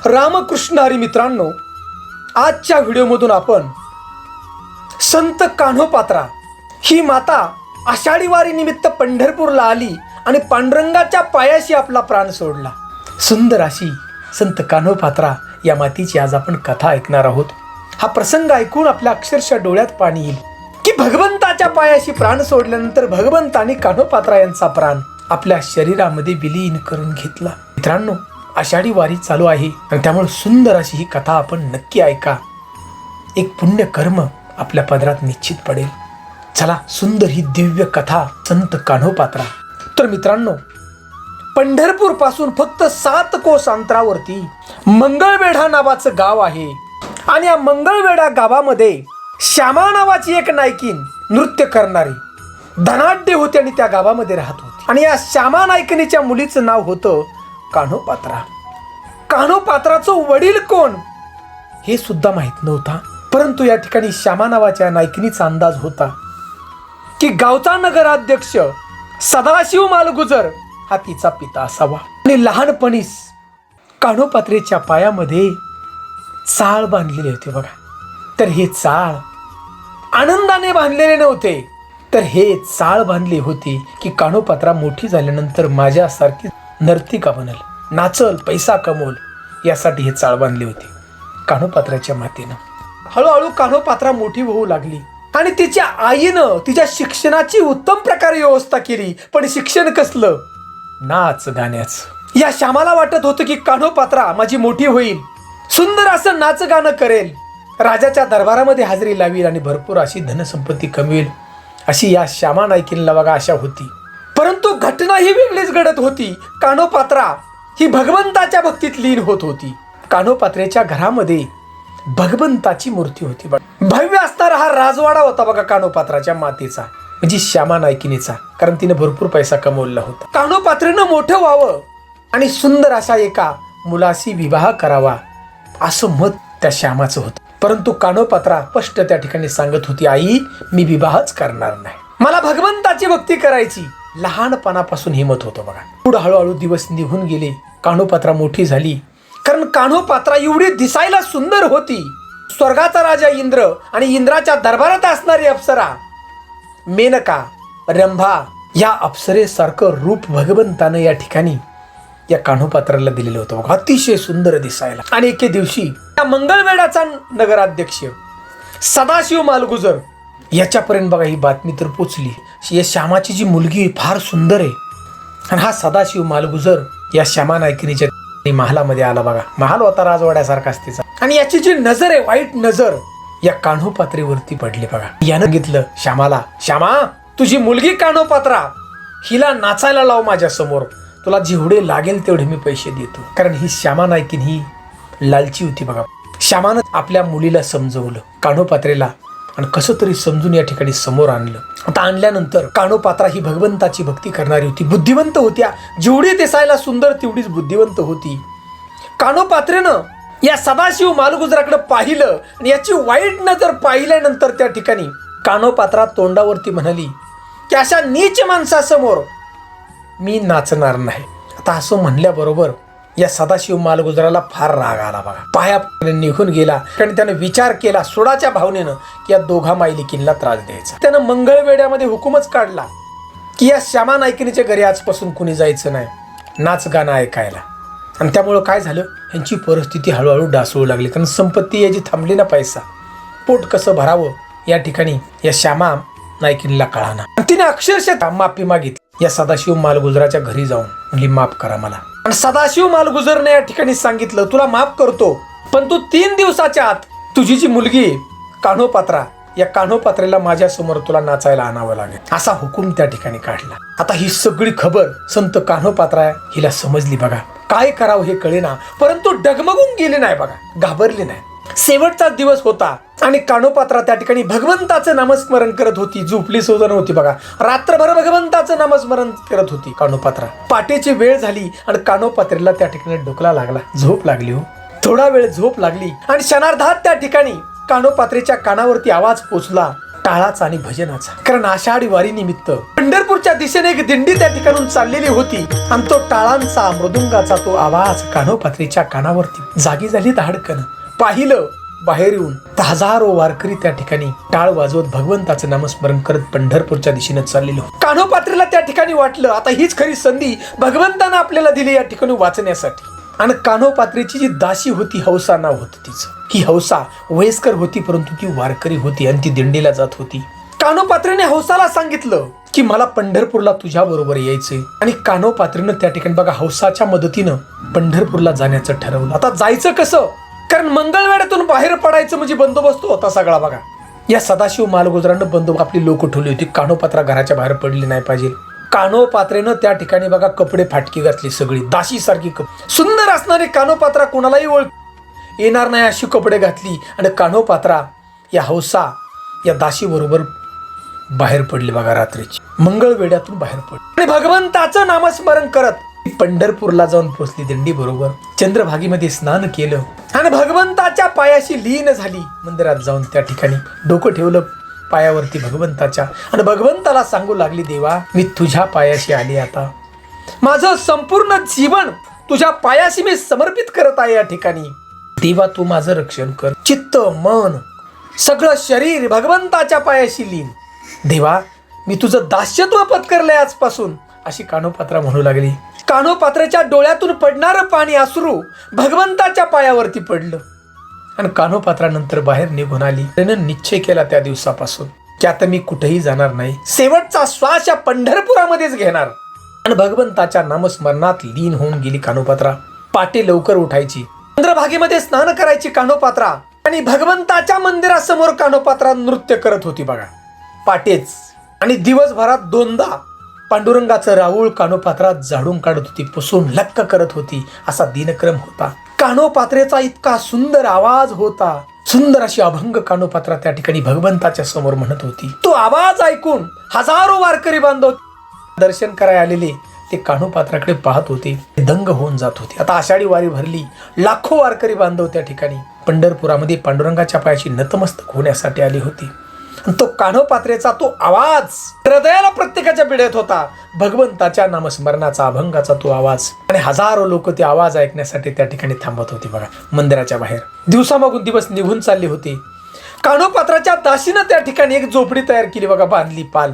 रामकृष्ण हरी मित्रांनो, आजच्या व्हिडिओमधून आपण संत कान्होपात्रा ही माता आषाढी वारी निमित्त पंढरपूरला आली आणि पांडुरंगाच्या पायाशी आपला प्राण सोडला. सुंदर अशी संत कान्होपात्रा या मातीची आज आपण कथा ऐकणार आहोत. हा प्रसंग ऐकून आपल्या अक्षरशः डोळ्यात पाणी येईल की भगवंताच्या पायाशी प्राण सोडल्यानंतर भगवंताने कान्होपात्रा यांचा प्राण आपल्या शरीरामध्ये विलीन करून घेतला. मित्रांनो, आषाढी वारी चालू आहे आणि त्यामुळे सुंदर अशी ही कथा आपण नक्की ऐका. एक पुण्य कर्म आपल्या पदरात निश्चित पडेल. चला, सुंदर ही दिव्य कथा संत कान्होपात्रा. तर मित्रांनो, पंढरपूर पासून फक्त 7 कोस अंतरावरती मंगळवेढा नावाचं गाव आहे आणि या मंगळवेढा गावामध्ये श्यामा नावाची एक नायकीन नृत्य करणारी धनाढ्य होती आणि त्या गावामध्ये राहत होती. आणि या श्यामा नायकिनीच्या मुलीचं नाव होतं कान्होपात्रा. कान्होपात्राचं वडील कोण हे सुद्धा माहित नव्हता, परंतु या ठिकाणी श्यामा नावाच्या नायकिनीचा अंदाज होता की गावचा नगराध्यक्ष सदाशिव मालगुजर हा तिचा पिता असावा. आणि लहानपणीच कान्होपात्रेच्या पायामध्ये चाळ बांधलेले होते बघा. तर हे चाळ आनंदाने बांधलेले नव्हते, तर हे चाळ बांधली होती की कान्होपात्रा मोठी झाल्यानंतर माझ्यासारखी नर्तिका बनल, नाचल, पैसा कमवल, यासाठी हे चाळ बांधली होती कान्होपात्राच्या मातेनं. हळूहळू कान्होपात्रा मोठी होऊ लागली आणि तिच्या आईनं तिच्या शिक्षणाची उत्तम प्रकारे व्यवस्था केली. पण शिक्षण कसलं? नाच गाण्याचं. या श्यामाला वाटत होतं की कान्होपात्रा माझी मोठी होईल, सुंदर असं नाच गाणं करेल, राजाच्या दरबारामध्ये हजेरी लावील आणि भरपूर अशी धनसंपत्ती कमवेल, अशी या श्यामा नायकीला बघा आशा होती. परंतु घटना ही वेगळीच घडत होती. कान्होपात्रा ही भगवंताच्या भक्तीत लीन होत होती. कान्होपात्रेच्या घरामध्ये भगवंताची मूर्ती होती बघा. भव्य असणारा हा राजवाडा होता बघा कान्होपात्राच्या मातेचा, म्हणजे श्यामा नायकिनीचा, कारण तिने भरपूर पैसा कमवला होता. कान्होपात्रेनं मोठं व्हावं आणि सुंदर अशा एका मुलाशी विवाह करावा असं मत त्या श्यामाचं होतं. परंतु कान्होपात्रा स्पष्ट त्या ठिकाणी सांगत होती, आई, मी विवाहच करणार नाही, मला भगवंताची भक्ती करायची. लहानपणापासून हे मत होतं बघा. पुढे हळूहळू दिवस निघून गेले. कान्होपात्रा मोठी झाली, कारण कान्होपात्रा एवढी दिसायला सुंदर होती. स्वर्गाचा राजा इंद्र आणि इंद्राच्या दरबारात असणारी अप्सरा मेनका, रंभा या अप्सरेसारखं रूप भगवंतानं या ठिकाणी या कान्होपात्राला दिलेलं होतं बघा. अतिशय सुंदर दिसायला. आणि एके दिवशी या मंगळवेढाचा नगराध्यक्ष सदाशिव मालगुजर याच्यापर्यंत बघा ही बातमी तर पोचली, या श्यामाची जी मुलगी फार सुंदर आहे. आणि हा सदाशिव मालगुजर या श्यामा नायकिनीच्या महालामध्ये आला बघा. महाल होता राजवाड्यासारखाच तिचा. आणि याची जी नजर आहे, वाईट नजर, या कान्होपात्रेवरती पडली बघा. यानं सांगितलं श्यामाला, श्यामा, तुझी मुलगी कान्होपात्रा, हिला नाचायला लाव माझ्या समोर, तुला जेवढे लागेल तेवढे मी पैसे देतो. कारण ही श्यामा नायकीन ही लालची होती बघा. श्यामानं आपल्या मुलीला समजवलं कान्होपात्रेला आणि कसं तरी समजून या ठिकाणी समोर आणलं. आता आणल्यानंतर कान्होपात्रा ही भगवंताची भक्ती करणारी होती, बुद्धिवंत होत्या. जेवढी दिसायला सुंदर तेवढीच बुद्धिवंत होती. कान्होपात्रेनं या सदाशिव मालगुजराकडे पाहिलं आणि याची वाईट नजर पाहिल्यानंतर त्या ठिकाणी कान्होपात्रा तोंडावरती म्हणाली की अशा नीच माणसासमोर मी नाचणार नाही. आता असं म्हणल्याबरोबर या सदाशिव मालगुजराला फार राग आला बघा. पाया निघून गेला आणि त्यानं विचार केला सोडाच्या भावनेनं की या दोघा मायलिकींना त्रास द्यायचा. त्यानं मंगळवेढ्यामध्ये हुकूमच काढला की या श्यामा नायकिनीच्या घरी आजपासून कुणी जायचं नाही नाच गाणं ऐकायला. आणि त्यामुळं काय झालं, यांची परिस्थिती हळूहळू ढासळू लागली. कारण संपत्ती याची थांबली ना, पैसा, पोट कसं भरावं या ठिकाणी या श्यामा नायकिनीला कळाना. तिने अक्षरशः माफी मागितली. या सदाशिव मालगुजराच्या घरी जाऊन म्हणली, माफ करा मला. आणि सदाशिव मालगुजरने या ठिकाणी सांगितलं, तुला माफ करतो, पण तू 3 दिवसाच्या आत तुझी जी मुलगी कान्होपात्रा, या कान्होपात्रेला माझ्या समोर तुला नाचायला आणावं लागेल, असा हुकूम त्या ठिकाणी काढला. आता ही सगळी खबर संत कान्होपात्रा हिला समजली बघा. काय करावं हे कळेना, परंतु डगमगून गेली नाही बघा, घाबरली नाही. शेवटचा दिवस होता आणि कान्होपात्रा त्या ठिकाणी भगवंताचं नामस्मरण करत होती. झोपली सुद्धा नव्हती बघा. रात्रभर भगवंताचं नामस्मरण करत होती कान्होपात्रा. पाटेची वेळ झाली आणि कान्होपात्रेला त्या ठिकाणी डोकला लागला, झोप लागली हो. थोडा वेळ झोप लागली आणि क्षणार्धात त्या ठिकाणी कान्होपात्रेच्या कानावरती आवाज पोचला, टाळाचा आणि भजनाचा. कारण आषाढी वारी निमित्त पंढरपूरच्या दिशेने एक दिंडी त्या ठिकाणून चाललेली होती आणि तो टाळांचा मृदुंगाचा तो आवाज कान्होपात्रीच्या कानावरती जागी झाली धाडकन. पाहिलं बाहेर येऊन हजारो वारकरी त्या ठिकाणी टाळ वाजवत भगवंताचं नामस्मरण करत पंढरपूरच्या दिशेने चाललेलो. कान्होपात्रीला त्या ठिकाणी वाटलं आता हीच खरी संधी भगवंतानं आपल्याला दिली या ठिकाणी वाचण्यासाठी. आणि कान्होपात्रीची जी दासी होती, हौसा नाव होतं तिचं. ही हौसा वयस्कर होती परंतु ती वारकरी होती आणि ती दिंडीला जात होती. कान्होपात्रीने हौसाला सांगितलं की मला पंढरपूरला तुझ्या बरोबर यायचंय. आणि कान्होपात्रीनं त्या ठिकाणी बघा हौसाच्या मदतीनं पंढरपूरला जाण्याचं ठरवलं. आता जायचं कसं? कारण मंगळवेढ्यातून बाहेर पडायचं म्हणजे बंदोबस्त होता सगळा. बघा या सदाशिव मालगुजरानं बंदोबस्त आपली लोक ठेवली होती. कान्होपात्रा घराच्या बाहेर पडली नाही पाहिजे. कान्होपात्रेनं त्या ठिकाणी बघा कपडे फाटकी घातली, सगळी दाशी सारखी सुंदर असणारी कान्होपात्रा कोणालाही ओळख येणार नाही अशी कपडे घातली आणि कान्होपात्रा या हौसा या दाशी बरोबर बाहेर पडली बघा रात्रीची. मंगळवेढ्यातून बाहेर पडली आणि भगवंताचं नामस्मरण करत पंढरपूरला जाऊन पोहोचली दिंडी बरोबर. चंद्रभागीमध्ये स्नान केलं आणि भगवंताच्या पायाशी लीन झाली. मंदिरात जाऊन त्या ठिकाणी डोकं ठेवलं पायावरती भगवंताच्या आणि भगवंताला सांगू लागली देवा मी तुझ्या पायाशी आली. आता माझं संपूर्ण जीवन तुझ्या पायाशी मी समर्पित करत आहे या ठिकाणी. देवा तू माझं रक्षण कर. चित्त मन सगळं शरीर भगवंताच्या पायाशी लीन. देवा मी तुझं दास्यत्व पत्करलंय आजपासून अशी कान्होपात्रा म्हणू लागली. कान्होपात्राच्या डोळ्यातून पडणारं पाणी अश्रू भगवंताच्या पायावरती पडलं आणि कान्होपात्रानंतर बाहेर निघून आली. त्यानं निश्चय केला त्या दिवसापासून की आता मी कुठेही जाणार नाही. शेवटचा श्वास या पंढरपुरामध्येच घेणार. आणि भगवंताच्या नामस्मरणात लीन होऊन गेली कान्होपात्रा. पाटे लवकर उठायची, चंद्रभागेमध्ये स्नान करायची कान्होपात्रा आणि भगवंताच्या मंदिरासमोर कान्होपात्रा नृत्य करत होती बघा पाटेच. आणि दिवसभरात दोनदा पांडुरंगाचं राऊळ कान्होपात्रात झाडून काढत होती, पुसून लक्क करत होती. असा दिनक्रम होता. कान्होपात्रेचा इतका सुंदर आवाज होता. सुंदर अशी अभंग कान्होपात्रा त्या ठिकाणी भगवंताच्या समोर म्हणत होती. तो आवाज ऐकून हजारो वारकरी बांधव दर्शन करायला आलेले ते कान्होपात्राकडे पाहत होते, दंग होऊन जात होते. आता आषाढी वारी भरली. लाखो वारकरी बांधव त्या ठिकाणी पंढरपुरामध्ये पांडुरंगाच्या पायाशी नतमस्तक होण्यासाठी आली होती. तो कान्होपात्रेचा तो आवाज हृदयाला प्रत्येकाच्या पिढ्यात होता. भगवंताच्या नामस्मरणाचा अभंगाचा तो आवाज. आणि हजारो लोक ते आवाज ऐकण्यासाठी त्या ठिकाणी थांबत होते बघा मंदिराच्या बाहेर. दिवसामागून दिवस निघून चालले होते. कान्होपात्राच्या दासीनं त्या ठिकाणी एक झोपडी तयार केली बघा, बांधली पाल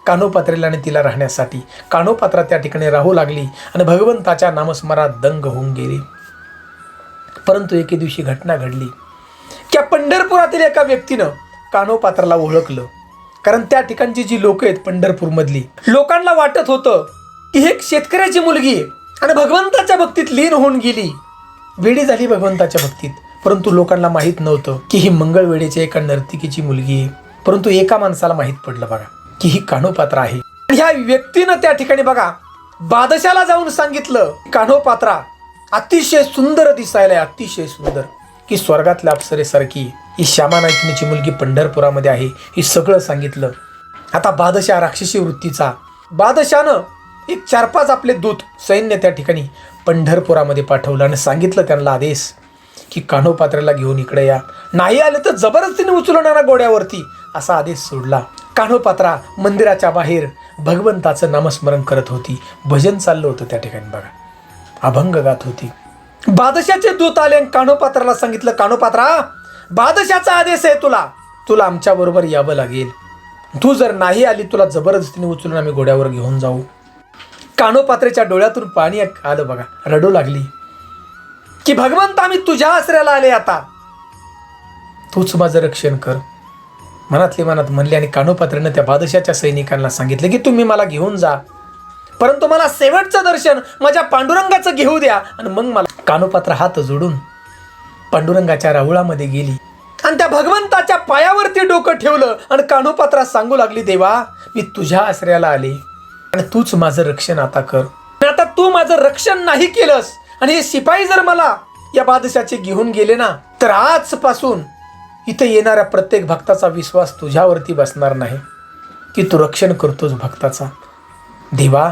कान्होपात्रेला आणि तिला राहण्यासाठी. कान्होपात्रा त्या ठिकाणी राहू लागली आणि भगवंताच्या नामस्मरणात दंग होऊन गेली. परंतु एके दिवशी घटना घडली की पंढरपुरातील एका व्यक्तीनं कान्होपात्राला ओळखलं. कारण त्या ठिकाणची जी लोक आहेत पंढरपूरमधली, लोकांना वाटत होतं की हे एक शेतकऱ्याची मुलगी आहे आणि भगवंताच्या भक्तीत लीन होऊन गेली, वेडी झाली भगवंताच्या भक्तीत. परंतु लोकांना माहीत नव्हतं की ही मंगळवेढेच्या एका नर्तिकीची मुलगी आहे. परंतु एका माणसाला माहीत पडलं बघा की ही कान्होपात्रा आहे. ह्या व्यक्तीनं त्या ठिकाणी बघा बादशाला जाऊन सांगितलं कान्होपात्रा अतिशय सुंदर दिसायला, अतिशय सुंदर की स्वर्गातल्या अप्सरेसारखी ही श्यामा नायकिनीची मुलगी पंढरपुरामध्ये आहे. हे सगळं सांगितलं. आता बादशाह राक्षसी वृत्तीचा. बादशाहनं एक 4-5 आपले दूत सैन्य त्या ठिकाणी पंढरपुरामध्ये पाठवलं आणि सांगितलं त्यांना आदेश की कान्होपात्रेला घेऊन इकडे या, नाही आले तर जबरदस्तीने उचलून आणा घोड्यावरती असा आदेश सोडला. कान्होपात्रा मंदिराच्या बाहेर भगवंताचं नामस्मरण करत होती. भजन चाललं होतं त्या ठिकाणी बघा, अभंग गात होती. बादशाचे दूत आले आणि कान्होपात्राला सांगितलं कान्होपात्रा बादशाचा आदेश आहे, तुला आमच्या बरोबर यावं लागेल. तू जर नाही आली तुला जबरदस्तीने उचलून आम्ही घोड्यावर घेऊन जाऊ. कान्होपात्रेच्या डोळ्यातून पाणी आलं बघा, रडू लागली की भगवंत आम्ही तुझ्या आश्रयाला आले, आता तूच माझं रक्षण कर. मनातली मनात म्हणले आणि कान्होपात्रेनं त्या बादशाच्या सैनिकांना सांगितलं की तुम्ही मला घेऊन जा, परंतु मला शेवटचं दर्शन माझ्या पांडुरंगाचं घेऊ द्या. आणि मग मला कान्होपात्रा हात जोडून पांडुरंगाच्या राहुळामध्ये गेली आणि त्या भगवंताच्या पायावरती डोकं ठेवलं आणि कान्होपात्रा सांगू लागली देवा मी तुझ्या आश्रयाला आले आणि तूच माझं रक्षण आता कर. आता तू माझं रक्षण नाही केलंस आणि हे शिपाई जर मला या बादशाचे घेऊन गेले ना तर आजपासून इथे येणाऱ्या प्रत्येक भक्ताचा विश्वास तुझ्यावरती बसणार नाही की तू रक्षण करतोस भक्ताचा. देवा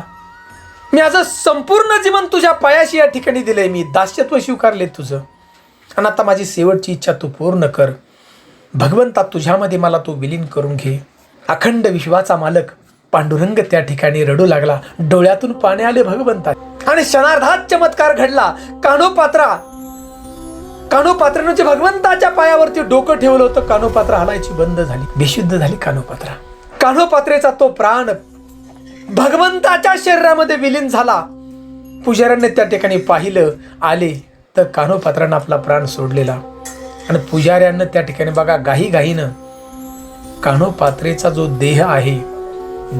मी आज संपूर्ण जीवन तुझ्या पायाशी या ठिकाणी दिलंय, मी दास्यत्व स्वीकारले तुझं आणि आता माझी शेवटची इच्छा तू पूर्ण कर. भगवंता तुझ्यामध्ये मला तू विलीन करून घे. अखंड विश्वाचा मालक पांडुरंग त्या ठिकाणी रडू लागला. डोळ्यातून पाणी आले भगवंता आणि क्षणार्धात चमत्कार घडला. कान्होपात्रानं जे भगवंताच्या पायावरती डोकं ठेवलं होतं, कान्होपात्रा हलायची बंद झाली, बेशुद्ध झाली कान्होपात्रा. कान्होपात्रेचा तो प्राण भगवंताच्या शरीरामध्ये विलीन झाला. पुजाऱ्यांनी त्या ठिकाणी पाहिलं, आले तर कान्होपात्रानं आपला प्राण सोडलेला. आणि पुजाऱ्यांना त्या ठिकाणी बघा घाईघाईनं कान्होपात्रेचा जो देह आहे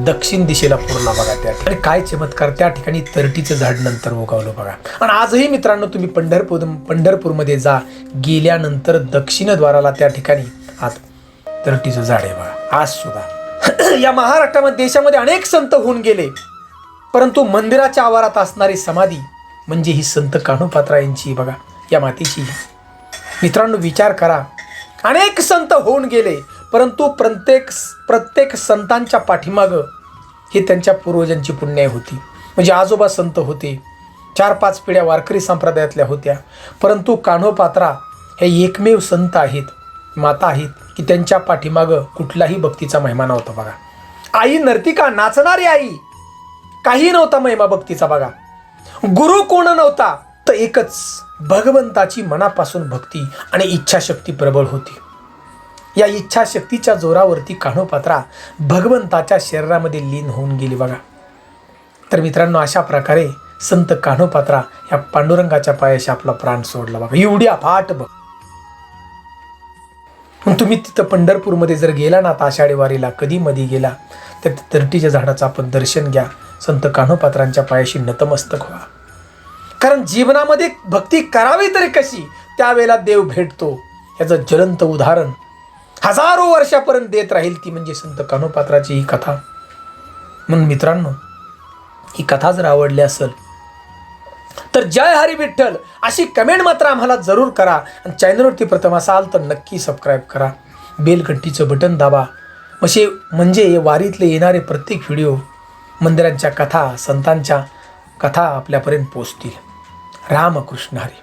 दक्षिण दिशेला पुरला बघा. त्या ठिकाणी काय चमत्कार, त्या ठिकाणी तरटीचं झाड नंतर उगवलं बघा. आणि आजही मित्रांनो तुम्ही पंढरपूरमध्ये जा, गेल्यानंतर दक्षिण द्वाराला त्या ठिकाणी आत तरटीचं झाड आहे बघा. आज सुद्धा या महाराष्ट्रामध्ये देशामध्ये अनेक संत होऊन गेले, परंतु मंदिराच्या आवारात असणारी समाधी म्हणजे ही संत कान्होपात्रा यांची बघा, या मातीची. मित्रांनो विचार करा, अनेक संत होऊन गेले, परंतु प्रत्येक संतांच्या पाठीमागं ही त्यांच्या पूर्वजांची पुण्याई होती. म्हणजे आजोबा संत होते, 4-5 पिढ्या वारकरी संप्रदायातल्या होत्या, परंतु कान्होपात्रा हे एकमेव संत आहेत, माता आहेत की त्यांच्या पाठीमागं कुठलाही भक्तीचा महिमा नव्हता बघा. आई नर्तिका, नाचणारी आई, काही नव्हता महिमा भक्तीचा बघा. गुरु कोण नव्हता, तर एकच भगवंताची मनापासून भक्ती आणि इच्छाशक्ती प्रबळ होती. या इच्छाशक्तीच्या जोरावरती कान्होपात्रा भगवंताच्या शरीरामध्ये लीन होऊन गेली बघा. तर मित्रांनो अशा प्रकारे संत कान्होपात्रा या पांडुरंगाच्या पायाशी आपला प्राण सोडला बघा. एवढी अफाट बघ. तुम्ही तिथं पंढरपूरमध्ये जर गेला ना, आषाढी वारीला कधी मध्ये गेला तर तरटीच्या झाडाचं आपण दर्शन घ्या. संत कान्होपात्रांच्या पायाशी नतमस्तक व्हा. कारण जीवनामध्ये भक्ती करावी तरी कशी, त्यावेळेला देव भेटतो. याचं ज्वलंत उदाहरण हजारो वर्षापर्यंत देत राहील ती म्हणजे संत कान्होपात्राची ही कथा. म्हणून मित्रांनो ही कथा जर आवडली असेल तर जय हरी विठ्ठल अशी कमेंट मात्र आम्हाला जरूर करा. आणि चॅनलवरती प्रथम असाल तर नक्की सबस्क्राईब करा, बेल घंटीचं बटन दाबा. म्हणजे वारीतले येणारे प्रत्येक व्हिडिओ, मंदिरांच्या कथा, संतांच्या कथा आपल्यापर्यंत पोहोचतील. रामकृष्ण हरी.